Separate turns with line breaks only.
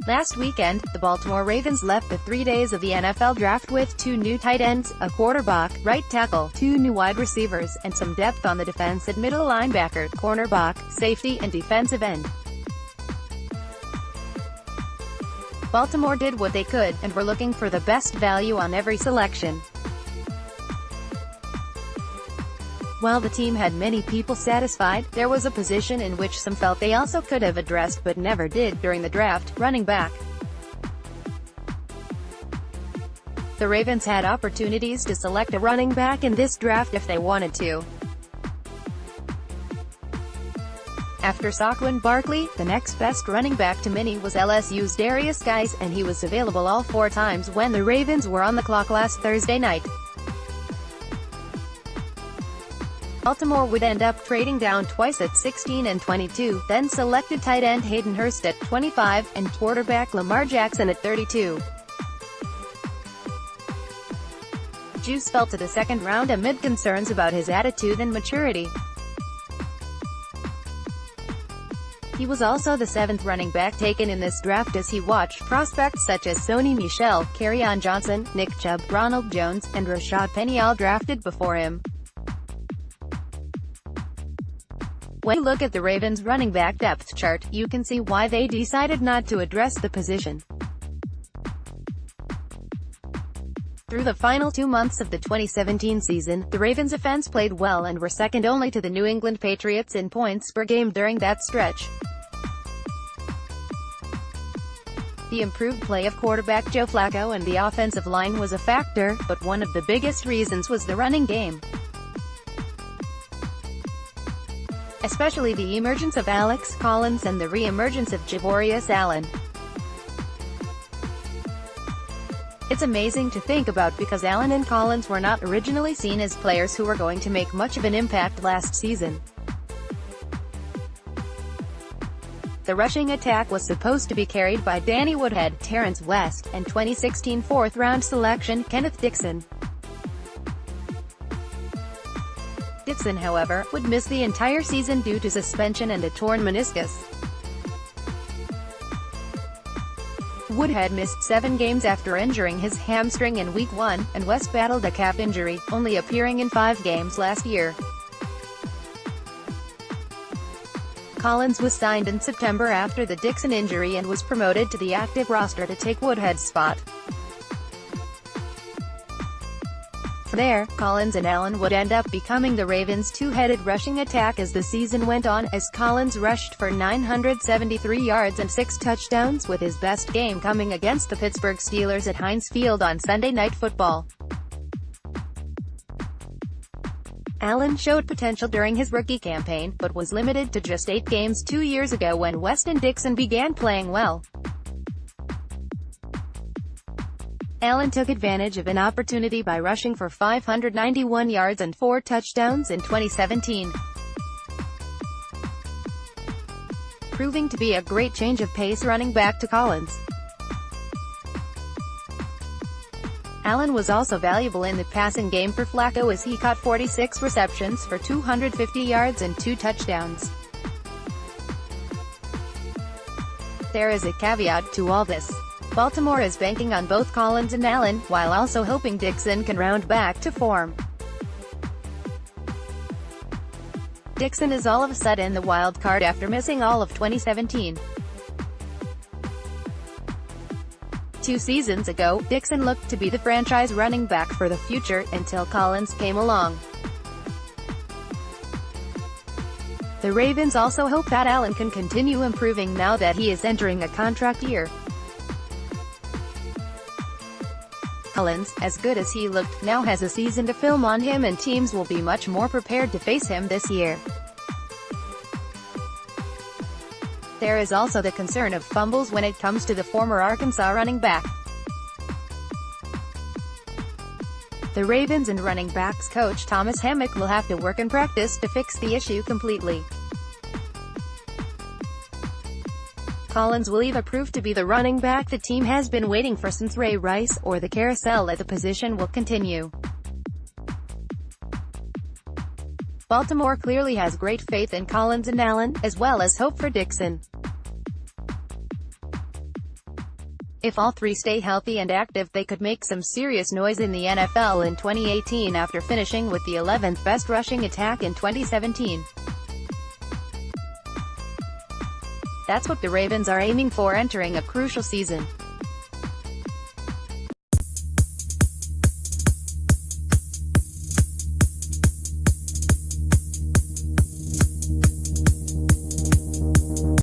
Last weekend, the Baltimore Ravens left the 3 days of the NFL draft with 2 new tight ends, a quarterback, right tackle, 2 new wide receivers, and some depth on the defense at middle linebacker, cornerback, safety, and defensive end. Baltimore did what they could, and were looking for the best value on every selection. While the team had many people satisfied, there was a position in which some felt they also could have addressed but never did during the draft: running back. The Ravens had opportunities to select a running back in this draft if they wanted to. After Saquon Barkley, the next best running back to many was LSU's Darius Guice, and he was available all 4 times when the Ravens were on the clock last Thursday night. Baltimore would end up trading down twice at 16 and 22, then selected tight end Hayden Hurst at 25, and quarterback Lamar Jackson at 32. Juice fell to the second round amid concerns about his attitude and maturity. He was also the 7th running back taken in this draft as he watched prospects such as Sony Michel, Kerryon Johnson, Nick Chubb, Ronald Jones, and Rashad Penny all drafted before him. When you look at the Ravens' running back depth chart, you can see why they decided not to address the position. Through the final 2 months of the 2017 season, the Ravens' offense played well and were second only to the New England Patriots in points per game during that stretch. The improved play of quarterback Joe Flacco and the offensive line was a factor, but one of the biggest reasons was the running game. Especially the emergence of Alex Collins and the re-emergence of Javorius Allen. It's amazing to think about because Allen and Collins were not originally seen as players who were going to make much of an impact last season. The rushing attack was supposed to be carried by Danny Woodhead, Terrence West, and 2016 4th-round selection Kenneth Dixon. Dixon, however, would miss the entire season due to suspension and a torn meniscus. Woodhead missed 7 games after injuring his hamstring in Week 1, and West battled a calf injury, only appearing in 5 games last year. Collins was signed in September after the Dixon injury and was promoted to the active roster to take Woodhead's spot. From there, Collins and Allen would end up becoming the Ravens' two-headed rushing attack as the season went on, as Collins rushed for 973 yards and 6 touchdowns, with his best game coming against the Pittsburgh Steelers at Heinz Field on Sunday Night Football. Allen showed potential during his rookie campaign, but was limited to just 8 games 2 years ago when West and Dixon began playing well. Allen took advantage of an opportunity by rushing for 591 yards and 4 touchdowns in 2017. Proving to be a great change of pace running back to Collins. Allen was also valuable in the passing game for Flacco as he caught 46 receptions for 250 yards and 2 touchdowns. There is a caveat to all this. Baltimore is banking on both Collins and Allen, while also hoping Dixon can round back to form. Dixon is all of a sudden the wild card after missing all of 2017. 2 seasons ago, Dixon looked to be the franchise running back for the future, until Collins came along. The Ravens also hope that Allen can continue improving now that he is entering a contract year. Collins, as good as he looked, now has a season to film on him, and teams will be much more prepared to face him this year. There is also the concern of fumbles when it comes to the former Arkansas running back. The Ravens and running backs coach Thomas Hammock will have to work in practice to fix the issue completely. Collins will either prove to be the running back the team has been waiting for since Ray Rice, or the carousel at the position will continue. Baltimore clearly has great faith in Collins and Allen, as well as hope for Dixon. If all three stay healthy and active, they could make some serious noise in the NFL in 2018 after finishing with the 11th best rushing attack in 2017. That's what the Ravens are aiming for entering a crucial season.